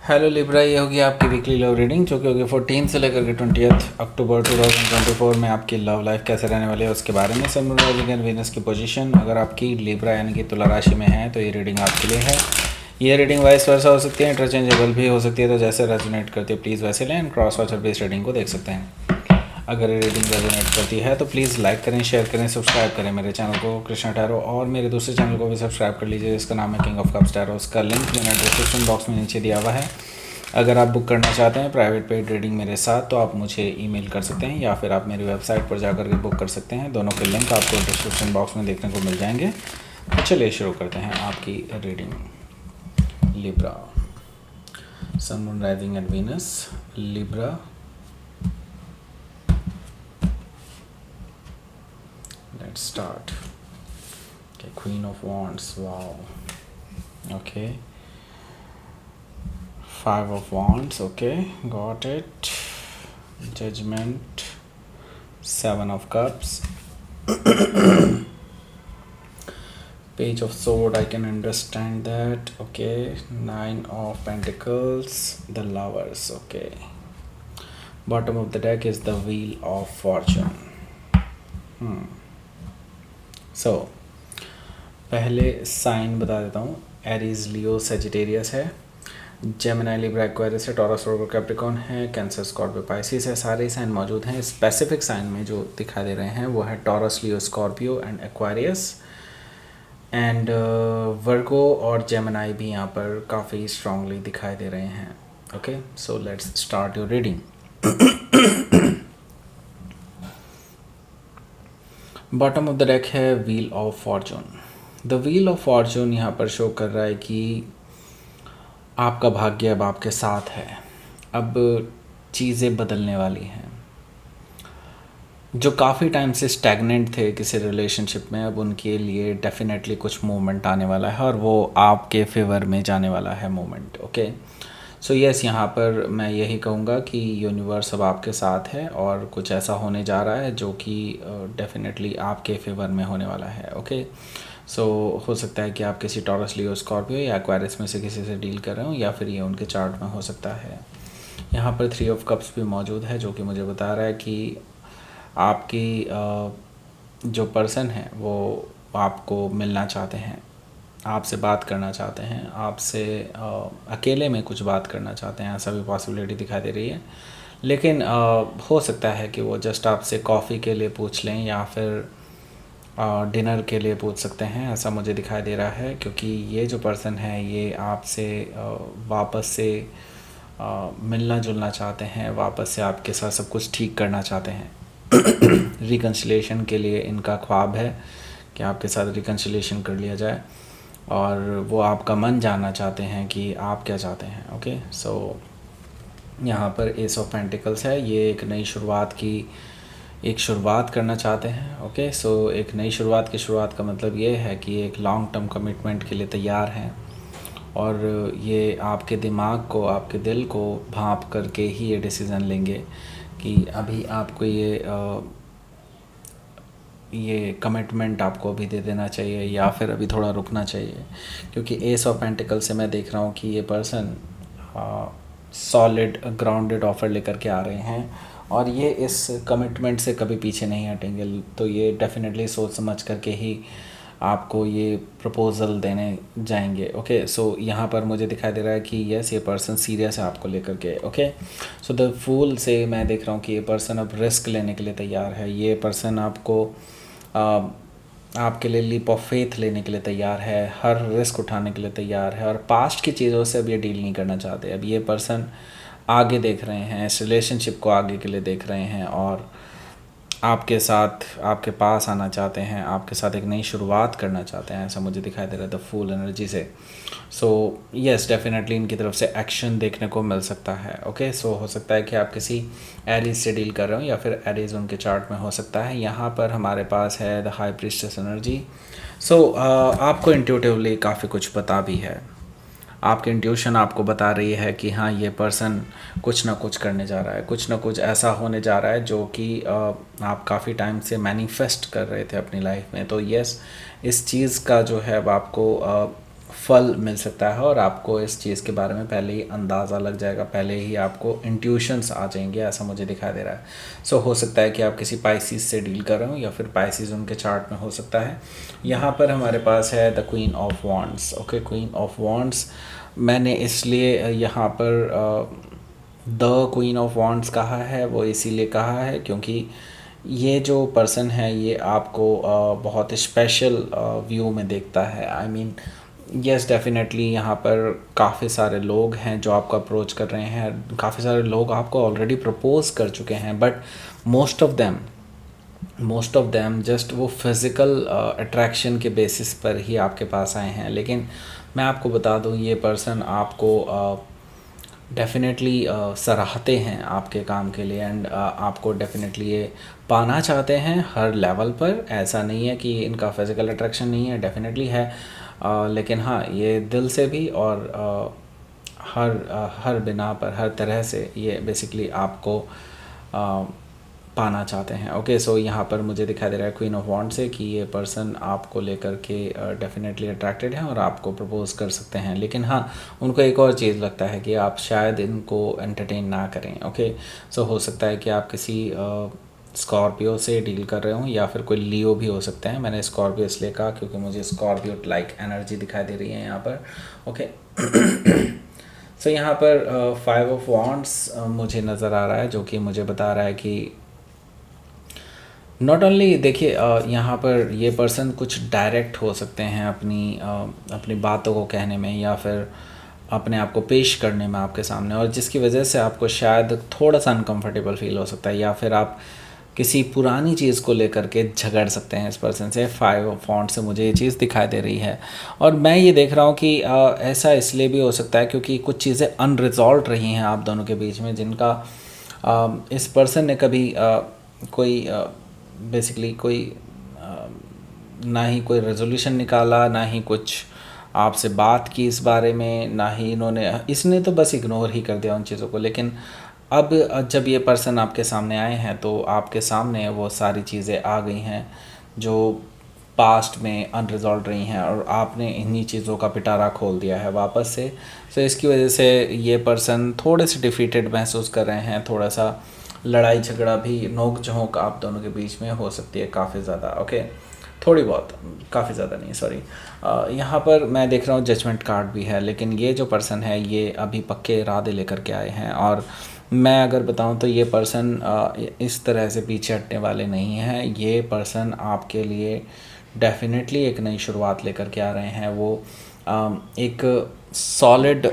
Hello Libra, ये होगी आपकी वीकली लव रीडिंग जो कि होगी 14 से लेकर के 20 अक्टूबर 2024 में आपकी लव लाइफ कैसे रहने वाली है उसके बारे में। सन राइजिंग एंड वीनस की पोजीशन अगर आपकी लिब्रा यानी कि तुला राशि में है तो ये रीडिंग आपके लिए है। ये रीडिंग वाइस वर्सा हो सकती है, इंटरचेंजेबल भी हो सकती है, तो जैसे रेजोनेट करती है प्लीज़ वैसे लें and cross watcher based reading को देख सकते हैं। अगर ये रीडिंग रेजोनेट करती है तो प्लीज़ लाइक करें, शेयर करें, सब्सक्राइब करें मेरे चैनल को कृष्णा टैरो, और मेरे दूसरे चैनल को भी सब्सक्राइब कर लीजिए जिसका नाम है किंग ऑफ कप्स टैरो। उसका लिंक मैंने डिस्क्रिप्शन बॉक्स में नीचे दिया हुआ है। अगर आप बुक करना चाहते हैं प्राइवेट पेड रीडिंग मेरे साथ तो आप मुझे ईमेल कर सकते हैं या फिर आप मेरी वेबसाइट पर जाकर के बुक कर सकते हैं। दोनों के लिंक आपको डिस्क्रिप्शन बॉक्स में देखने को मिल जाएंगे। तो चलिए शुरू करते हैं आपकी reading. Libra, sun, moon, rising and Venus. Libra, let's start. Okay, Queen of Wands. Wow. Okay, Five of Wands. Okay, got it. Judgment, Seven of Cups. Page of Sword, I can understand that. Okay, Nine of Pentacles, the Lovers. Okay, bottom of the deck is the Wheel of Fortune. सो पहले sign बता देता हूँ। Aries, लियो, Sagittarius है, Gemini, Libra, Aquarius है, taurus, वर्गो, Capricorn है, cancer, Scorpio, Pisces है। सारे sign मौजूद हैं। स्पेसिफिक साइन में जो दिखाई दे रहे हैं वो है taurus, Leo, Scorpio and Aquarius and वर्गो और जेमिनी भी यहाँ पर काफ़ी स्ट्रांगली दिखाई दे रहे हैं। Okay, so let's start your reading. Bottom of the deck है wheel of fortune. The wheel of fortune यहाँ पर शो कर रहा है कि आपका भाग्य अब आपके साथ है। अब चीज़ें बदलने वाली हैं। जो काफ़ी टाइम से स्टैगनेंट थे किसी रिलेशनशिप में, अब उनके लिए डेफिनेटली कुछ मूवमेंट आने वाला है और वो आपके फेवर में जाने वाला है मूवमेंट। ओके, सो यस, यहाँ पर मैं यही कहूँगा कि यूनिवर्स अब आपके साथ है और कुछ ऐसा होने जा रहा है जो कि डेफिनेटली आपके फेवर में होने वाला है। ओके, सो हो सकता है कि आप किसी टॉरस, लियो, स्कॉर्पियो या एक्वेरियस में से किसी से डील कर रहे हो या फिर ये उनके चार्ट में हो सकता है। यहाँ पर 3 ऑफ कप्स भी मौजूद है जो कि मुझे बता रहा है कि आपकी जो पर्सन है वो आपको मिलना चाहते हैं, आपसे बात करना चाहते हैं, आपसे अकेले में कुछ बात करना चाहते हैं, ऐसा भी पॉसिबिलिटी दिखाई दे रही है। लेकिन हो सकता है कि वो जस्ट आपसे कॉफ़ी के लिए पूछ लें या फिर डिनर के लिए पूछ सकते हैं, ऐसा मुझे दिखाई दे रहा है। क्योंकि ये जो पर्सन है ये आपसे वापस से मिलना जुलना चाहते हैं, वापस से आपके साथ सब कुछ ठीक करना चाहते हैं। रिकन्सिलेशन के लिए इनका ख्वाब है कि आपके साथ रिकन्सिलेशन कर लिया जाए और वो आपका मन जानना चाहते हैं कि आप क्या चाहते हैं। ओके, सो यहाँ पर एस ऑफ पेंटिकल्स है। ये एक नई शुरुआत की शुरुआत करना चाहते हैं। ओके, सो एक नई शुरुआत की शुरुआत का मतलब ये है कि एक लॉन्ग टर्म कमिटमेंट के लिए तैयार हैं और ये आपके दिमाग को, आपके दिल को भांप करके ही ये डिसीज़न लेंगे कि अभी आपको ये कमिटमेंट आपको अभी दे देना चाहिए या फिर अभी थोड़ा रुकना चाहिए। क्योंकि एस ऑफ पेंटिकल से मैं देख रहा हूँ कि ये पर्सन सॉलिड ग्राउंडेड ऑफर लेकर के आ रहे हैं और ये इस कमिटमेंट से कभी पीछे नहीं हटेंगे। तो ये डेफिनेटली सोच समझ करके ही आपको ये प्रपोज़ल देने जाएंगे। ओके, सो यहाँ पर मुझे दिखाई दे रहा है कि यस, ये पर्सन सीरियस है आपको लेकर के। ओके, सो द फूल से मैं देख रहा हूँ कि ये पर्सन अब रिस्क लेने के लिए तैयार है। ये पर्सन आपको आपके लिए लीप ऑफ फेथ लेने के लिए तैयार है, हर रिस्क उठाने के लिए तैयार है और पास्ट की चीज़ों से अब ये डील नहीं करना चाहते। अब ये पर्सन आगे देख रहे हैं, इस रिलेशनशिप को आगे के लिए देख रहे हैं और आपके साथ, आपके पास आना चाहते हैं, आपके साथ एक नई शुरुआत करना चाहते हैं, ऐसा मुझे दिखाई दे रहा है द फूल एनर्जी से। सो यस, डेफिनेटली इनकी तरफ से एक्शन देखने को मिल सकता है। ओके, सो हो सकता है कि आप किसी एरीज से डील कर रहे हो या फिर एरीज उनके चार्ट में हो सकता है। यहाँ पर हमारे पास है द हाई प्रीस्टेस एनर्जी। सो आपको इंट्यूटिवली काफ़ी कुछ पता भी है। आपकी इंट्यूशन आपको बता रही है कि हाँ, ये पर्सन कुछ ना कुछ करने जा रहा है, कुछ ना कुछ ऐसा होने जा रहा है जो कि आप काफ़ी टाइम से मैनिफेस्ट कर रहे थे अपनी लाइफ में। तो यस, इस चीज़ का जो है अब आपको फल मिल सकता है और आपको इस चीज़ के बारे में पहले ही अंदाज़ा लग जाएगा, पहले ही आपको इंट्यूशंस आ जाएंगे, ऐसा मुझे दिखाई दे रहा है। सो हो सकता है कि आप किसी पाइसिस से डील कर रहे हो या फिर पाइसिस उनके चार्ट में हो सकता है। यहाँ पर हमारे पास है the queen of wands. Okay, queen of wands मैंने इसलिए यहाँ पर द क्वीन ऑफ वॉन्ड्स कहा है, वो इसीलिए कहा है क्योंकि ये जो पर्सन है ये आपको बहुत स्पेशल व्यू में देखता है। आई मीन यस डेफिनेटली यहाँ पर काफ़ी सारे लोग हैं जो आपको अप्रोच कर रहे हैं, काफ़ी सारे लोग आपको ऑलरेडी प्रपोज कर चुके हैं, but most of them just वो फिज़िकल अट्रैक्शन के बेसिस पर ही आपके पास आए हैं। लेकिन मैं आपको बता दूँ ये पर्सन आपको डेफिनेटली सराहते हैं आपके काम के लिए एंड आपको डेफिनेटली ये पाना चाहते हैं हर लेवल पर। ऐसा नहीं है कि इनका फिज़िकल अट्रैक्शन नहीं है, डेफिनेटली है, लेकिन हाँ ये दिल से भी और हर बिना पर, हर तरह से ये बेसिकली आपको पाना चाहते हैं। ओके, सो यहाँ पर मुझे दिखाई दे रहा है क्वीन ऑफ वॉन्ड से कि ये पर्सन आपको लेकर के डेफिनेटली अट्रैक्टेड हैं और आपको प्रपोज कर सकते हैं। लेकिन हाँ उनको एक और चीज़ लगता है कि आप शायद इनको एंटरटेन ना करें। ओके, सो हो सकता है कि आप किसी स्कॉर्पियो से डील कर रहे हो या फिर कोई लियो भी हो सकते हैं। मैंने स्कॉर्पियो इसलिए कहा क्योंकि मुझे स्कॉर्पियो लाइक एनर्जी दिखाई दे रही है यहाँ पर। ओके सो यहाँ पर 5 ऑफ वॉन्ड्स मुझे नज़र आ रहा है जो कि मुझे बता रहा है कि नॉट ओनली देखिए यहाँ पर ये पर्सन कुछ डायरेक्ट हो सकते हैं अपनी बातों को कहने में या फिर अपने आप को पेश करने में आपके सामने, और जिसकी वजह से आपको शायद थोड़ा सा अनकंफर्टेबल फील हो सकता है या फिर आप किसी पुरानी चीज़ को लेकर के झगड़ सकते हैं इस पर्सन से। 5 ऑफ वॉन्ड्स से मुझे ये चीज़ दिखाई दे रही है और मैं ये देख रहा हूँ कि ऐसा इसलिए भी हो सकता है क्योंकि कुछ चीज़ें अनरिजॉल्व रही हैं आप दोनों के बीच में, जिनका इस पर्सन ने कभी कोई बेसिकली कोई ना ही कोई रेजोल्यूशन निकाला, ना ही कुछ आपसे बात की इस बारे में, ना ही इसने तो बस इग्नोर ही कर दिया उन चीज़ों को। लेकिन अब जब ये पर्सन आपके सामने आए हैं तो आपके सामने वो सारी चीज़ें आ गई हैं जो पास्ट में अनरिजॉल्व रही हैं और आपने इन्हीं चीज़ों का पिटारा खोल दिया है वापस से। तो इसकी वजह से ये पर्सन थोड़े से डिफीटेड महसूस कर रहे हैं, थोड़ा सा लड़ाई झगड़ा भी, नोक झोंक आप दोनों के बीच में हो सकती है काफ़ी ज़्यादा। ओके, थोड़ी बहुत, काफ़ी ज़्यादा नहीं, सॉरी। यहाँ पर मैं देख रहा हूँ जजमेंट कार्ड भी है, लेकिन ये जो पर्सन है ये अभी पक्के इरादे लेकर के आए हैं और मैं अगर बताऊँ तो ये पर्सन इस तरह से पीछे हटने वाले नहीं हैं। ये पर्सन आपके लिए डेफिनेटली एक नई शुरुआत लेकर के आ रहे हैं। वो एक सॉलिड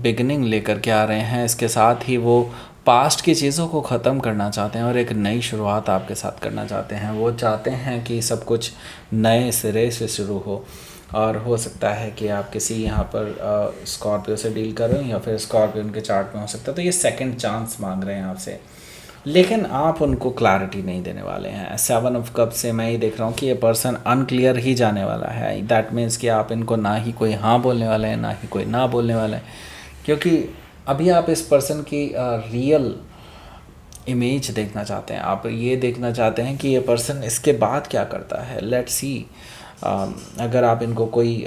बिगनिंग लेकर के आ रहे हैं, इसके साथ ही वो पास्ट की चीज़ों को ख़त्म करना चाहते हैं और एक नई शुरुआत आपके साथ करना चाहते हैं। वो चाहते हैं कि सब कुछ नए सिरे से शुरू हो और हो सकता है कि आप किसी यहाँ पर स्कॉर्पियो से डील कर रहे हो या फिर स्कॉर्पियो उनके चार्ट में हो सकता है, तो ये सेकंड चांस मांग रहे हैं आपसे, लेकिन आप उनको क्लैरिटी नहीं देने वाले हैं। 7 ऑफ कप से मैं ये देख रहा हूँ कि ये पर्सन अनक्लियर ही जाने वाला है। दैट मीन्स कि आप इनको ना ही कोई हाँ बोलने वाले हैं, ना ही कोई ना बोलने वाला है, क्योंकि अभी आप इस पर्सन की रियल इमेज देखना चाहते हैं। आप ये देखना चाहते हैं कि ये पर्सन इसके बाद क्या करता है। लेट्स सी, अगर आप इनको कोई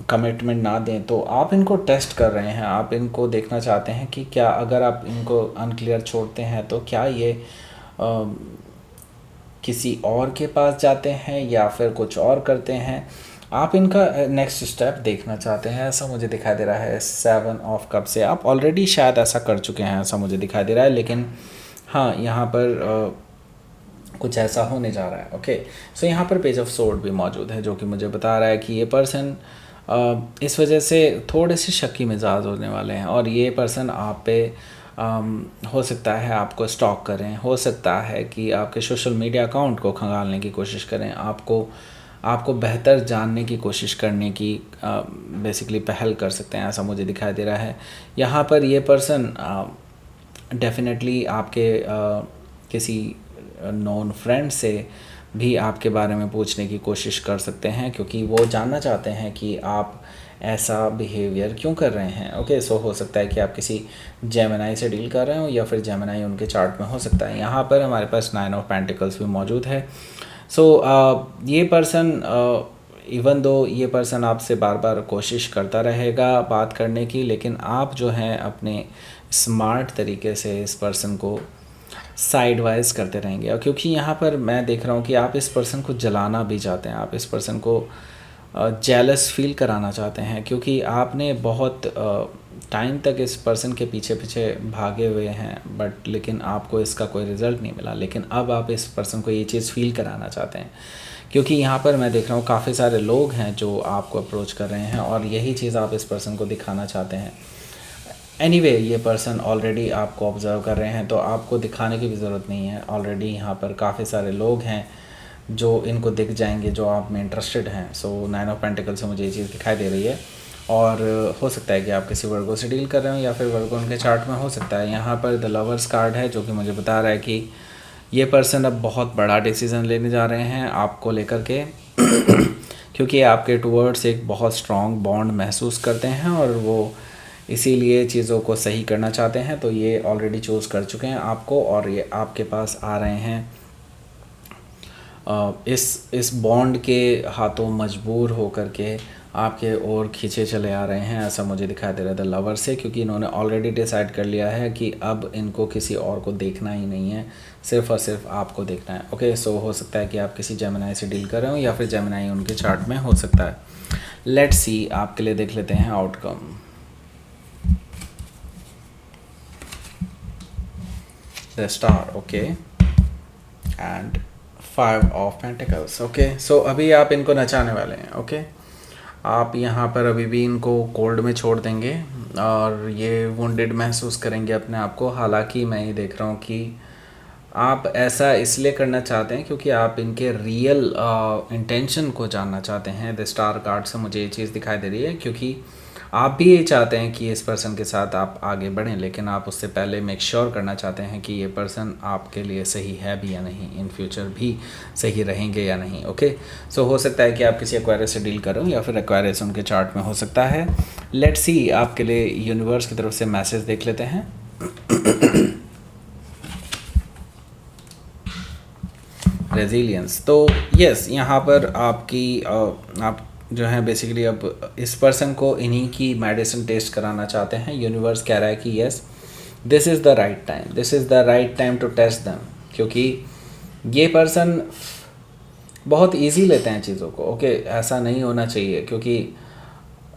कमिटमेंट ना दें तो आप इनको टेस्ट कर रहे हैं, आप इनको देखना चाहते हैं कि क्या अगर आप इनको अनक्लियर छोड़ते हैं तो क्या ये किसी और के पास जाते हैं या फिर कुछ और करते हैं। आप इनका नेक्स्ट स्टेप देखना चाहते हैं, ऐसा मुझे दिखाई दे रहा है। 7 ऑफ कप से आप ऑलरेडी शायद ऐसा कर चुके हैं, ऐसा मुझे दिखाई दे रहा है, लेकिन हाँ यहाँ पर कुछ ऐसा होने जा रहा है। ओके, सो यहाँ पर पेज ऑफ सोर्ड भी मौजूद है जो कि मुझे बता रहा है कि ये पर्सन इस वजह से थोड़े से शक्की मिजाज होने वाले हैं और ये पर्सन आप पे हो सकता है आपको स्टॉक करें, हो सकता है कि आपके सोशल मीडिया अकाउंट को खंगालने की कोशिश करें, आपको बेहतर जानने की कोशिश करने की बेसिकली पहल कर सकते हैं, ऐसा मुझे दिखाई दे रहा है। यहाँ पर ये पर्सन डेफिनेटली आपके किसी नॉन फ्रेंड से भी आपके बारे में पूछने की कोशिश कर सकते हैं, क्योंकि वो जानना चाहते हैं कि आप ऐसा बिहेवियर क्यों कर रहे हैं। ओके, सो हो सकता है कि आप किसी जेमिनाई से डील कर रहे हो या फिर जेमिनाई उनके चार्ट में हो सकता है। यहाँ पर हमारे पास 9 ऑफ पेंटिकल्स भी मौजूद है। सो ये पर्सन इवन दो ये पर्सन आपसे बार बार कोशिश करता रहेगा बात करने की, लेकिन आप जो हैं अपने स्मार्ट तरीके से इस पर्सन को साइड वाइज करते रहेंगे। और क्योंकि यहाँ पर मैं देख रहा हूँ कि आप इस पर्सन को जलाना भी चाहते हैं, आप इस पर्सन को जेलस फील कराना चाहते हैं, क्योंकि आपने बहुत टाइम तक इस पर्सन के पीछे पीछे भागे हुए हैं, बट लेकिन आपको इसका कोई रिज़ल्ट नहीं मिला। लेकिन अब आप इस पर्सन को ये चीज़ फील कराना चाहते हैं, क्योंकि यहाँ पर मैं देख रहा हूँ काफ़ी सारे लोग हैं जो आपको अप्रोच कर रहे हैं और यही चीज़ आप इस पर्सन को दिखाना चाहते हैं। एनीवे ये पर्सन ऑलरेडी आपको ऑब्ज़र्व कर रहे हैं, तो आपको दिखाने की भी ज़रूरत नहीं है। ऑलरेडी यहाँ पर काफ़ी सारे लोग हैं जो इनको दिख जाएंगे जो आप में इंटरेस्टेड हैं। सो 9 ऑफ पेंटिकल से मुझे ये चीज़ दिखाई दे रही है। और हो सकता है कि आप किसी वर्गो से डील कर रहे हो या फिर वर्गो उनके चार्ट में हो सकता है। यहाँ पर द लवर्स कार्ड है जो कि मुझे बता रहा है कि ये पर्सन अब बहुत बड़ा डिसीज़न लेने जा रहे हैं आपको लेकर के क्योंकि आपके टूवर्ड्स एक बहुत स्ट्रॉन्ग बॉन्ड महसूस करते हैं और वो इसीलिए चीज़ों को सही करना चाहते हैं। तो ये ऑलरेडी चूज़ कर चुके हैं आपको और ये आपके पास आ रहे हैं इस बॉन्ड के हाथों मजबूर होकर के आपके ओर खींचे चले आ रहे हैं। ऐसा मुझे दिखाई दे रहा था लवर से, क्योंकि इन्होंने ऑलरेडी डिसाइड कर लिया है कि अब इनको किसी और को देखना ही नहीं है, सिर्फ़ और सिर्फ आपको देखना है। ओके, सो हो सकता है कि आप किसी जेमिनाई से डील कर रहे हो या फिर जेमिनाई उनके चार्ट में हो सकता है। लेट्स सी, आपके लिए देख लेते हैं outcome. The star, okay, and 5 of pentacles. Okay, so अभी आप इनको नचाने वाले हैं। ओके, आप यहाँ पर अभी भी इनको कोल्ड में छोड़ देंगे और ये वुंडेड महसूस करेंगे अपने आप को। हालांकि मैं ये देख रहा हूँ कि आप ऐसा इसलिए करना चाहते हैं क्योंकि आप इनके रियल इंटेंशन को जानना चाहते हैं। द स्टार कार्ड से मुझे ये चीज़ दिखाई दे रही है, क्योंकि आप भी ये चाहते हैं कि इस पर्सन के साथ आप आगे बढ़ें, लेकिन आप उससे पहले मेक श्योर करना चाहते हैं कि ये पर्सन आपके लिए सही है भी या नहीं, इन फ्यूचर भी सही रहेंगे या नहीं। ओके, सो हो सकता है कि आप किसी एक्वायरियस से डील करो या फिर एक्वायरियस उनके चार्ट में हो सकता है। लेट्स सी, आपके लिए यूनिवर्स की तरफ से मैसेज देख लेते हैं। रेजिलियंस, तो यस, यहाँ पर आपकी आप जो है बेसिकली अब इस पर्सन को इन्हीं की मेडिसिन टेस्ट कराना चाहते हैं। यूनिवर्स कह रहा है कि yes, this is the right time, this is the right time to test them, क्योंकि ये पर्सन बहुत इजी लेते हैं चीज़ों को। ओके, ऐसा नहीं होना चाहिए, क्योंकि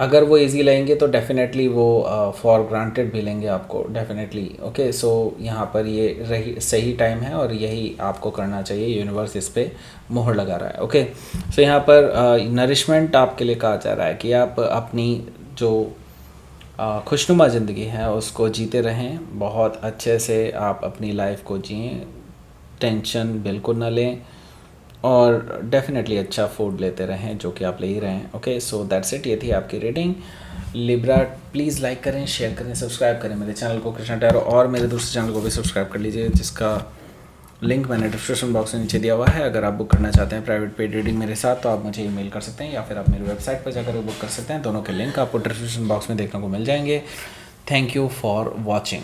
अगर वो इजी लेंगे तो डेफिनेटली वो फॉर ग्रांटेड भी लेंगे आपको, डेफिनेटली। ओके, सो यहाँ पर ये सही टाइम है और यही आपको करना चाहिए। यूनिवर्स इस पर मोहर लगा रहा है। ओके, सो यहाँ पर नरिशमेंट आपके लिए कहा जा रहा है कि आप अपनी जो खुशनुमा ज़िंदगी है उसको जीते रहें, बहुत अच्छे से आप अपनी लाइफ को जिएं, टेंशन बिल्कुल ना लें और डेफिनेटली अच्छा फूड लेते रहें जो कि आप ले ही रहे हैं। ओके, सो दैट्स इट, ये थी आपकी रीडिंग। लिब्रा, प्लीज़ लाइक करें, शेयर करें, सब्सक्राइब करें मेरे चैनल को कृष्णा टैरो, और मेरे दूसरे चैनल को भी सब्सक्राइब कर लीजिए जिसका लिंक मैंने डिस्क्रिप्शन बॉक्स में नीचे दिया हुआ है। अगर आप बुक करना चाहते हैं प्राइवेट पेड रीडिंग मेरे साथ तो आप मुझे ईमेल कर सकते हैं या फिर आप मेरी वेबसाइट पर जाकर बुक कर सकते हैं। दोनों के लिंक आपको डिस्क्रिप्शन बॉक्स में देखने को मिल जाएंगे। Thank you for watching.